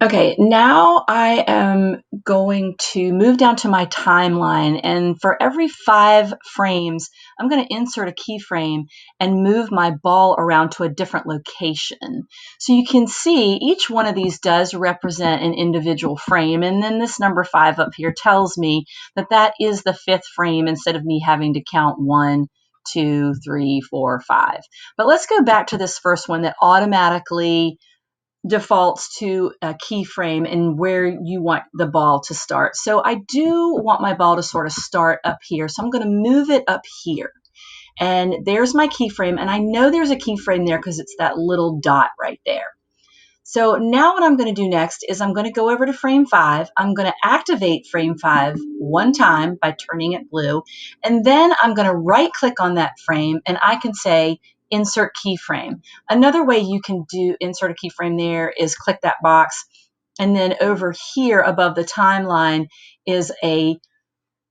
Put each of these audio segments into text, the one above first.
Okay, now I am going to move down to my timeline, and for every 5 frames, I'm going to insert a keyframe and move my ball around to a different location. So you can see each one of these does represent an individual frame, and then this number 5 up here tells me that that is the 5th frame instead of me having to count 1, 2, 3, 4, 5. But let's go back to this first one that automatically defaults to a keyframe and where you want the ball to start. So I do want my ball to sort of start up here. So I'm going to move it up here. And there's my keyframe. And I know there's a keyframe there because it's that little dot right there. So now what I'm going to do next is I'm going to go over to frame 5. I'm going to activate frame 5 one time by turning it blue. And then I'm going to right click on that frame and I can say insert keyframe. Another way you can do insert a keyframe there is click that box. And then over here above the timeline is a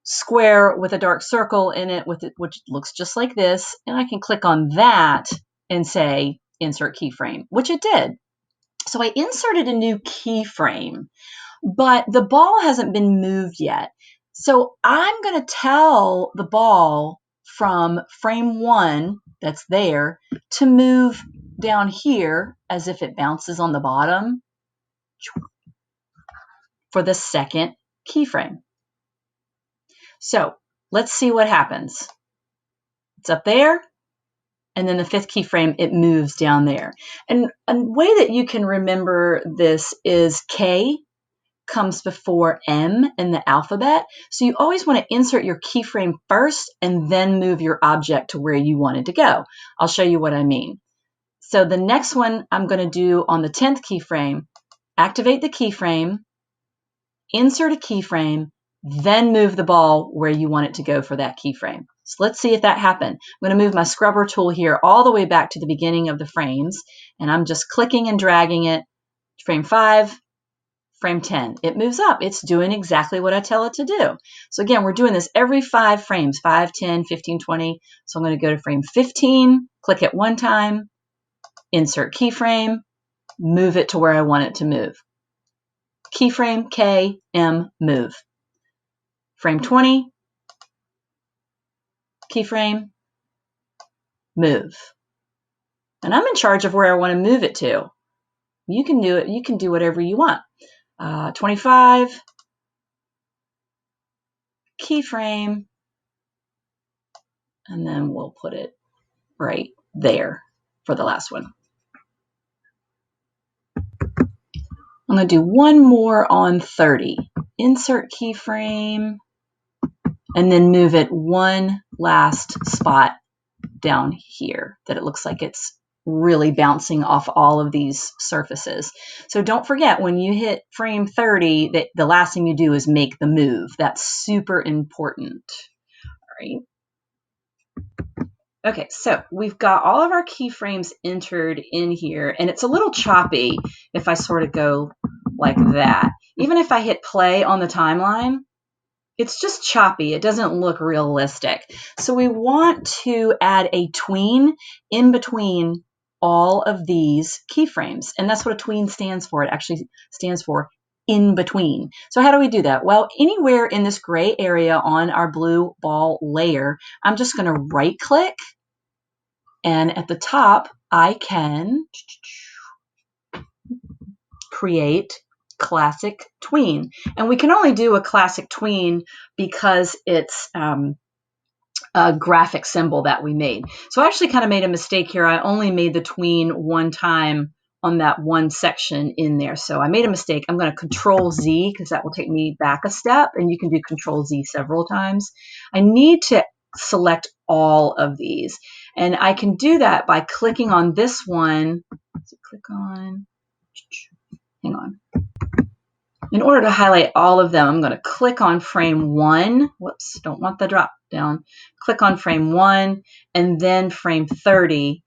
square with a dark circle in it, which looks just like this. And I can click on that and say insert keyframe, which it did. So I inserted a new keyframe, but the ball hasn't been moved yet. So I'm going to tell the ball from frame 1 that's there to move down here as if it bounces on the bottom for the 2nd keyframe. So let's see what happens. It's up there. And then the 5th keyframe, it moves down there. And a way that you can remember this is K comes before M in the alphabet. So you always want to insert your keyframe first and then move your object to where you want it to go. I'll show you what I mean. So the next one I'm going to do on the 10th keyframe, activate the keyframe, insert a keyframe, then move the ball where you want it to go for that keyframe. So let's see if that happened. I'm going to move my scrubber tool here all the way back to the beginning of the frames, and I'm just clicking and dragging it. Frame 5, frame 10. It moves up. It's doing exactly what I tell it to do. So again, we're doing this every 5 frames, 5, 10, 15, 20. So I'm going to go to frame 15, click it one time, insert keyframe, move it to where I want it to move. Keyframe, K, M, move. Frame 20, keyframe, move. And I'm in charge of where I want to move it to. You can do it. You can do whatever you want. 25, keyframe, and then we'll put it right there for the last one. I'm going to do one more on 30. Insert keyframe, and then move it one last spot down here that it looks like it's really bouncing off all of these surfaces. So don't forget, when you hit frame 30, that the last thing you do is make the move. That's super important. All right. Okay, so we've got all of our keyframes entered in here, and it's a little choppy if I sort of go like that. Even if I hit play on the timeline, it's just choppy. It doesn't look realistic. So we want to add a tween in between all of these keyframes, and that's what a tween stands for. It actually stands for in between. So how do we do that? Well, anywhere in this gray area on our blue ball layer, I'm just going to right click. And at the top, I can create classic tween. And we can only do a classic tween because it's a graphic symbol that we made. So I actually kind of made a mistake here. I only made the tween one time on that one section in there. So I made a mistake. I'm going to Control Z because that will take me back a step, and you can do Control Z several times. I need to select all of these, and I can do that by clicking on this one. So click on, hang on. In order to highlight all of them, I'm going to click on frame 1. Whoops, don't want the drop down. Click on frame 1 and then frame 30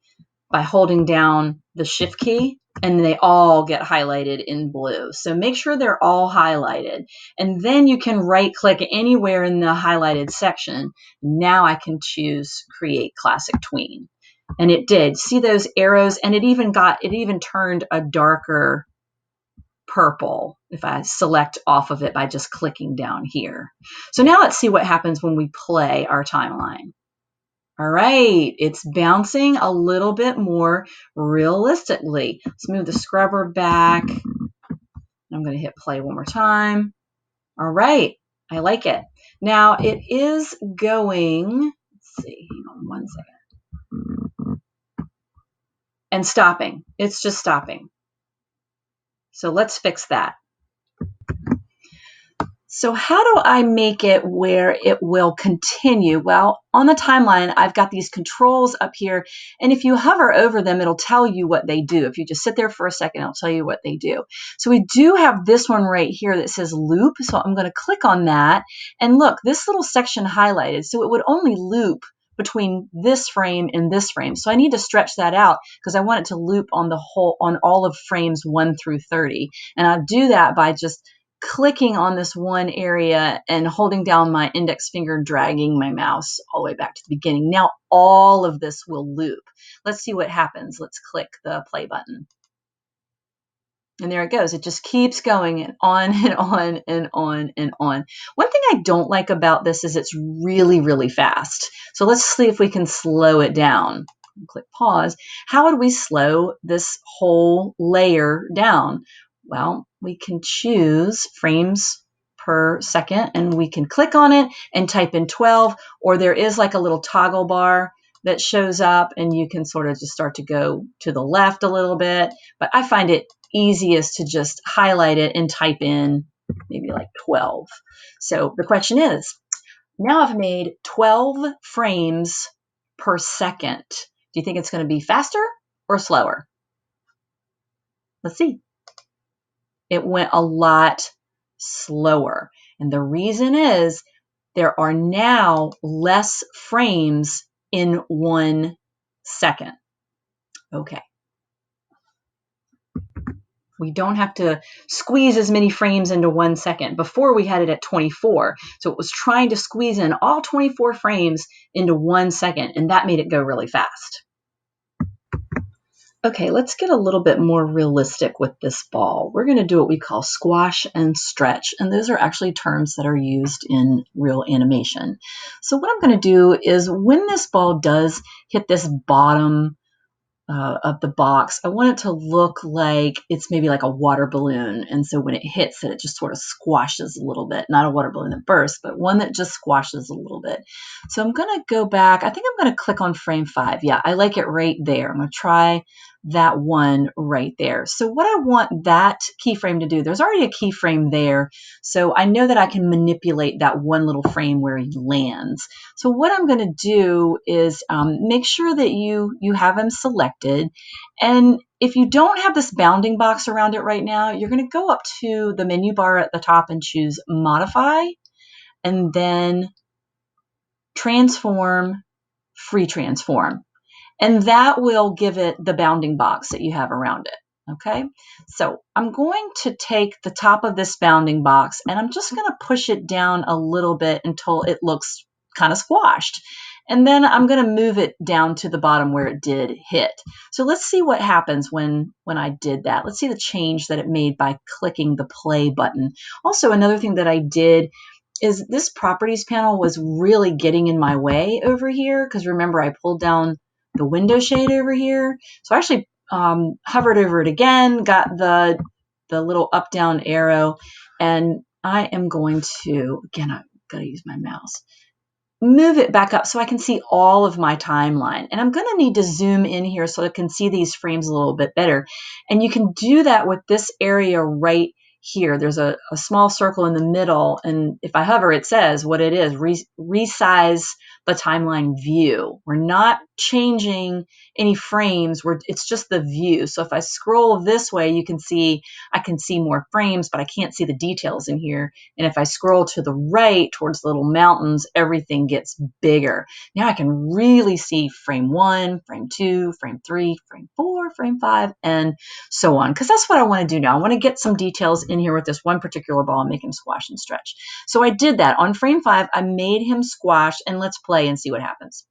by holding down the shift key, and they all get highlighted in blue. So make sure they're all highlighted. And then you can right click anywhere in the highlighted section. Now I can choose Create Classic Tween. And it did. See those arrows? And it even turned a darker purple if I select off of it by just clicking down here. So now let's see what happens when we play our timeline. All right, it's bouncing a little bit more realistically. Let's move the scrubber back. I'm going to hit play one more time. All right, I like it. Now it is going, let's see, hang on one second. And stopping. It's just stopping. So let's fix that. So how do I make it where it will continue? Well, on the timeline, I've got these controls up here, and if you hover over them, it'll tell you what they do. If you just sit there for a second, it'll tell you what they do. So we do have this one right here that says loop, so I'm going to click on that, and look, this little section highlighted, so it would only loop between this frame and this frame. So I need to stretch that out because I want it to loop on all of frames 1 through 30. And I do that by just clicking on this one area and holding down my index finger, dragging my mouse all the way back to the beginning. Now all of this will loop. Let's see what happens. Let's click the play button. And there it goes. It just keeps going and on and on and on and on. One thing I don't like about this is it's really, really fast. So let's see if we can slow it down. Click pause. How would we slow this whole layer down? Well, we can choose frames per second and we can click on it and type in 12, or there is like a little toggle bar that shows up and you can sort of just start to go to the left a little bit. But I find it easiest to just highlight it and type in maybe like 12. So the question is, now I've made 12 frames per second. Do you think it's going to be faster or slower? Let's see. It went a lot slower. And the reason is there are now less frames in 1 second. Okay. We don't have to squeeze as many frames into 1 second. Before we had it at 24. So it was trying to squeeze in all 24 frames into 1 second, and that made it go really fast. Okay, let's get a little bit more realistic with this ball. We're going to do what we call squash and stretch, and those are actually terms that are used in real animation. So what I'm going to do is when this ball does hit this bottom of the box, I want it to look like it's maybe like a water balloon. And so when it hits it, it just sort of squashes a little bit. Not a water balloon that bursts, but one that just squashes a little bit. So I'm going to go back. I think I'm going to click on frame 5. Yeah, I like it right there. I'm going to try that one right there. So what I want that keyframe to do, there's already a keyframe there. So I know that I can manipulate that one little frame where he lands. So what I'm going to do is make sure that you have him selected. And if you don't have this bounding box around it right now, you're going to go up to the menu bar at the top and choose Modify, and then Transform, Free Transform. And that will give it the bounding box that you have around it. Okay, so I'm going to take the top of this bounding box and I'm just going to push it down a little bit until it looks kind of squashed. And then I'm going to move it down to the bottom where it did hit. So let's see what happens when I did that. Let's see the change that it made by clicking the play button. Also, another thing that I did is this properties panel was really getting in my way over here, because remember I pulled down the window shade over here. So I actually hovered over it again, got the little up down arrow, and I am going to, again, I've got to use my mouse, move it back up so I can see all of my timeline. And I'm going to need to zoom in here so I can see these frames a little bit better. And you can do that with this area right here. There's a small circle in the middle, and if I hover, it says what it is, resize the timeline view. We're not changing any frames, it's just the view. So if I scroll this way, you can see I can see more frames, but I can't see the details in here. And if I scroll to the right towards the little mountains, everything gets bigger. Now I can really see frame 1, frame 2, frame 3, frame 4, frame 5, and so on, because that's what I want to do now. I want to get some details in here with this one particular ball and make him squash and stretch. So I did that. On frame 5, I made him squash, and let's play and see what happens.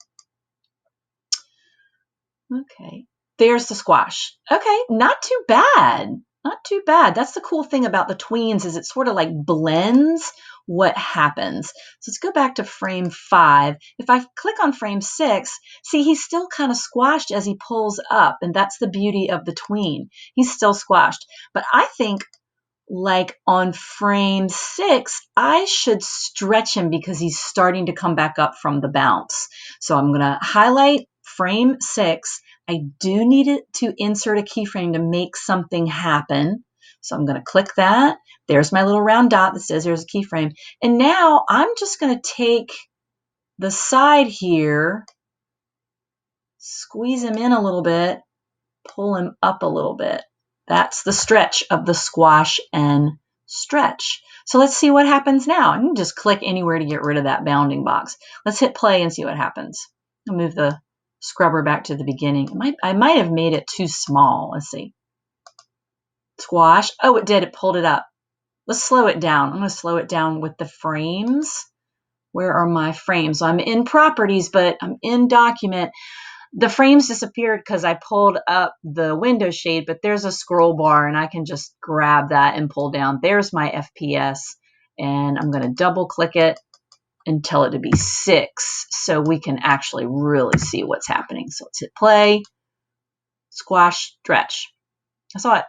Okay, there's the squash. Okay, not too bad. Not too bad. That's the cool thing about the tweens is it sort of like blends what happens. So let's go back to frame 5. If I click on frame 6, see he's still kind of squashed as he pulls up, and that's the beauty of the tween. He's still squashed. But I think like on frame 6, I should stretch him because he's starting to come back up from the bounce. So I'm going to highlight frame 6. I do need it to insert a keyframe to make something happen. So I'm going to click that. There's my little round dot that says there's a keyframe. And now I'm just going to take the side here, squeeze him in a little bit, pull him up a little bit. That's the stretch of the squash and stretch. So let's see what happens now. I can just click anywhere to get rid of that bounding box. Let's hit play and see what happens. I'll move the scrubber back to the beginning. I might have made it too small. Let's see. Squash. Oh, it did. It pulled it up. Let's slow it down. I'm going to slow it down with the frames. Where are my frames? So I'm in properties, but I'm in document. The frames disappeared because I pulled up the window shade, but there's a scroll bar and I can just grab that and pull down. There's my FPS, and I'm going to double click it and tell it to be 6 so we can actually really see what's happening. So let's hit play, squash, stretch. I saw it.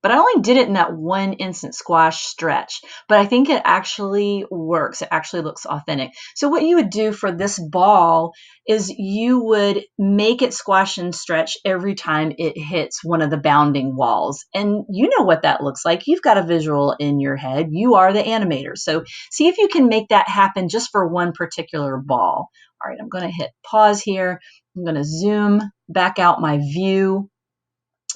But I only did it in that one instant squash stretch. But I think it actually works. It actually looks authentic. So what you would do for this ball is you would make it squash and stretch every time it hits one of the bounding walls. And you know what that looks like. You've got a visual in your head. You are the animator. So see if you can make that happen just for one particular ball. All right, I'm going to hit pause here. I'm going to zoom back out my view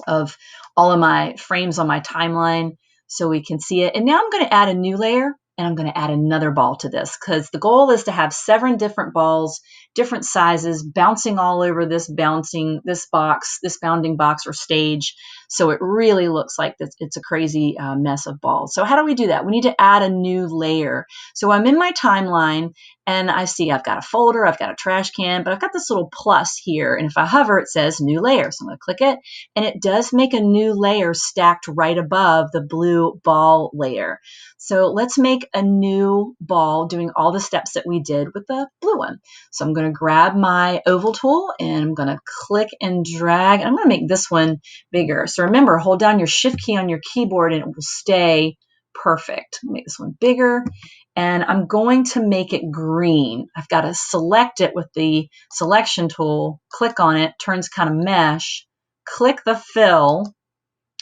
of all of my frames on my timeline so we can see it. And now I'm going to add a new layer and I'm going to add another ball to this because the goal is to have 7 different balls, different sizes, bouncing all over this bounding box or stage. So it really looks like it's a crazy mess of balls. So how do we do that? We need to add a new layer. So I'm in my timeline and I see I've got a folder, I've got a trash can, but I've got this little plus here. And if I hover, it says new layer. So I'm going to click it and it does make a new layer stacked right above the blue ball layer. So let's make a new ball doing all the steps that we did with the blue one. So I'm going to grab my oval tool and I'm going to click and drag. And I'm going to make this one bigger. So remember, hold down your shift key on your keyboard and it will stay perfect. Make this one bigger. And I'm going to make it green. I've got to select it with the selection tool, click on it, turns kind of mesh, click the fill,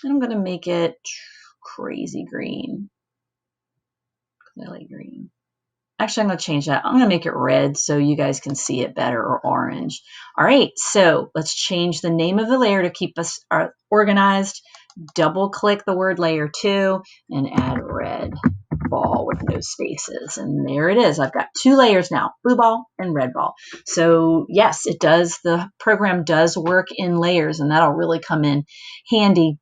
and I'm going to make it crazy green. Clearly green. Actually, I'm going to change that. I'm going to make it red so you guys can see it better, or orange. All right, so let's change the name of the layer to keep us organized. Double click the word layer 2 and add red ball with no spaces. And there it is. I've got 2 layers now, blue ball and red ball. So yes, it does. The program does work in layers, and that'll really come in handy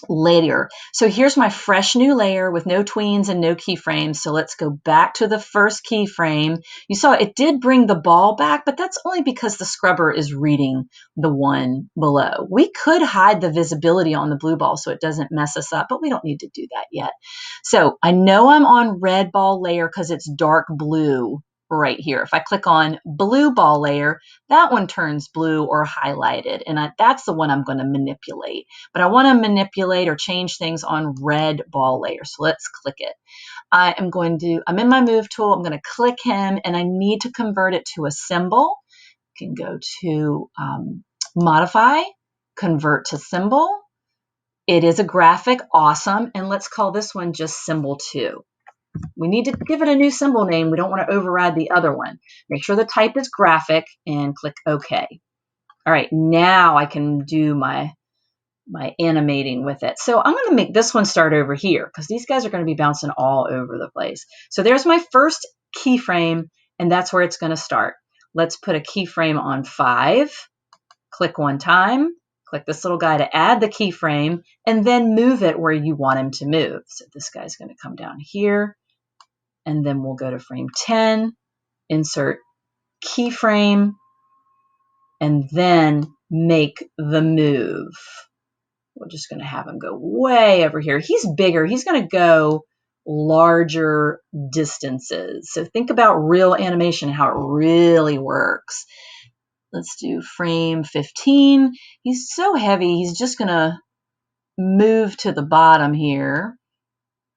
later. So here's my fresh new layer with no tweens and no keyframes. So let's go back to the first keyframe. You saw it did bring the ball back, but that's only because the scrubber is reading the one below. We could hide the visibility on the blue ball so it doesn't mess us up, but we don't need to do that yet. So I know I'm on red ball layer because it's dark blue right here. If I click on blue ball layer, that one turns blue or highlighted, and that's the one I'm going to manipulate. But I want to manipulate or change things on red ball layer. So let's click it. I'm in my move tool. I'm going to click him, and I need to convert it to a symbol. You can go to modify, convert to symbol. It is a graphic, awesome. And let's call this one just symbol 2. We need to give it a new symbol name. We don't want to override the other one. Make sure the type is graphic and click OK. All right, now I can do my animating with it. So I'm going to make this one start over here because these guys are going to be bouncing all over the place. So there's my first keyframe, and that's where it's going to start. Let's put a keyframe on 5. Click one time. Click this little guy to add the keyframe, and then move it where you want him to move. So this guy's going to come down here, and then we'll go to frame 10, insert keyframe, and then make the move. We're just going to have him go way over here. He's bigger. He's going to go larger distances. So think about real animation, how it really works. Let's do frame 15. He's so heavy, he's just going to move to the bottom here.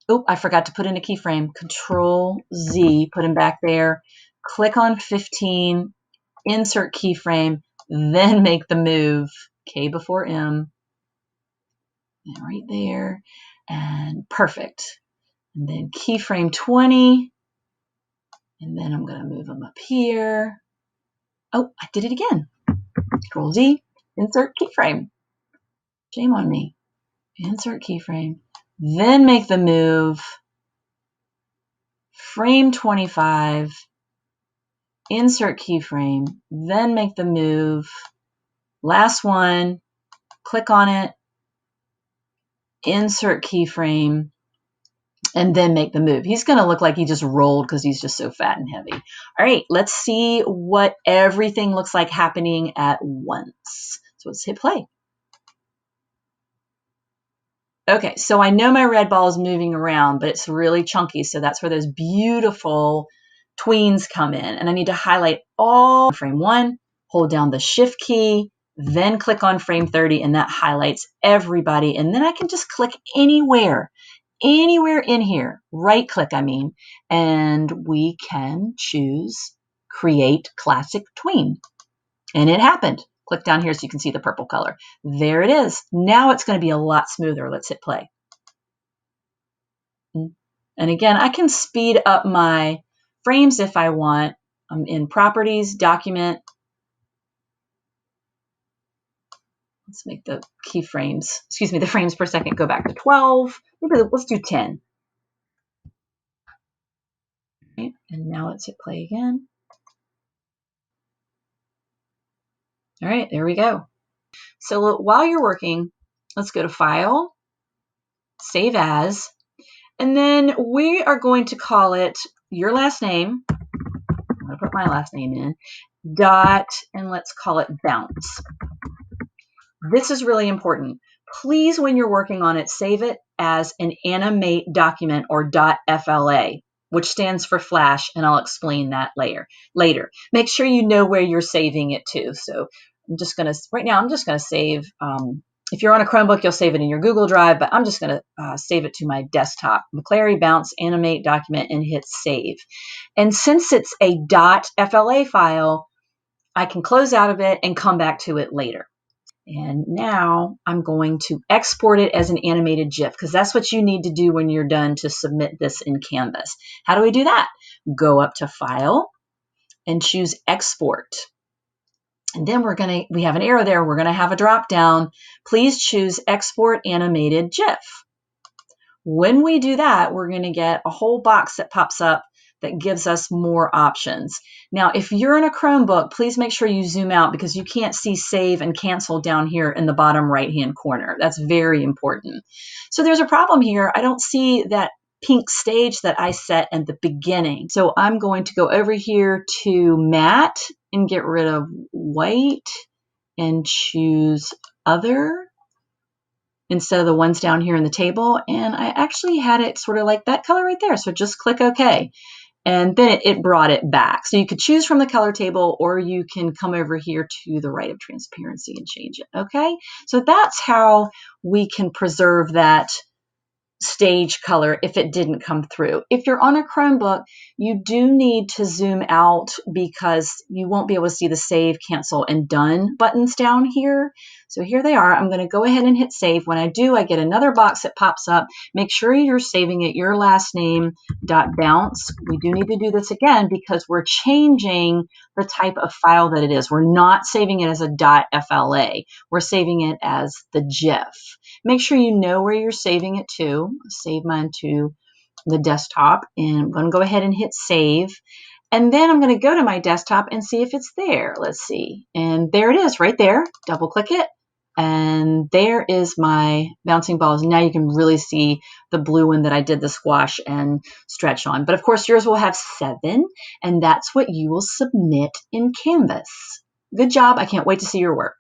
Oh, I forgot to put in a keyframe. Control Z, put him back there. Click on 15, insert keyframe, then make the move. K before M. And right there. And perfect. And then keyframe 20. And then I'm going to move him up here. Oh, I did it again. Control Z, insert keyframe. Shame on me. Insert keyframe. Then make the move. Frame 25. Insert keyframe. Then make the move. Last one. Click on it. Insert keyframe. And then make the move. He's going to look like he just rolled because he's just so fat and heavy. All right, let's see what everything looks like happening at once. So let's hit play. Okay, so I know my red ball is moving around, but it's really chunky, so that's where those beautiful tweens come in. And I need to highlight all frame 1, hold down the shift key, then click on frame 30, and that highlights everybody. And then I can just click anywhere in here, right click, and we can choose Create Classic Tween. And it happened. Click down here so you can see the purple color. There it is. Now it's going to be a lot smoother. Let's hit play. And again, I can speed up my frames if I want. I'm in Properties, Document. Let's make the keyframes, the frames per second go back to 12. Let's do 10. Okay, and now let's hit play again. All right, there we go. So while you're working, let's go to File, Save As, and then we are going to call it your last name. I'm going to put my last name in, dot, and let's call it bounce. This is really important. Please, when you're working on it, save it as an Animate document or .fla, which stands for Flash, and I'll explain that later. Make sure you know where you're saving it to. So right now I'm just going to save, if you're on a Chromebook, you'll save it in your Google Drive, but I'm just going to save it to my desktop. McClary Bounce Animate document and hit save. And since it's a .fla file, I can close out of it and come back to it later. And now I'm going to export it as an animated GIF because that's what you need to do when you're done to submit this in Canvas. How do we do that? Go up to File and choose Export. And then we have an arrow there. We're going to have a drop down. Please choose Export Animated GIF. When we do that, we're going to get a whole box that pops up that gives us more options. Now, if you're in a Chromebook, please make sure you zoom out because you can't see save and cancel down here in the bottom right-hand corner. That's very important. So there's a problem here. I don't see that pink stage that I set at the beginning. So I'm going to go over here to Matte and get rid of white and choose Other instead of the ones down here in the table. And I actually had it sort of like that color right there. So just click OK. And then it brought it back. So you could choose from the color table, or you can come over here to the right of transparency and change it. Okay, so that's how we can preserve that stage color if it didn't come through. If you're on a Chromebook, you do need to zoom out because you won't be able to see the save, cancel, and done buttons down here. So here they are. I'm going to go ahead and hit save. When I do, I get another box that pops up. Make sure you're saving it your last name .bounce. We do need to do this again because we're changing the type of file that it is. We're not saving it as a .fla. We're saving it as the GIF. Make sure you know where you're saving it to. Save mine to the desktop, and I'm going to go ahead and hit save. And then I'm going to go to my desktop and see if it's there. Let's see. And there it is right there. Double click it. And there is my bouncing balls. Now you can really see the blue one that I did the squash and stretch on. But of course, yours will have 7, and that's what you will submit in Canvas. Good job. I can't wait to see your work.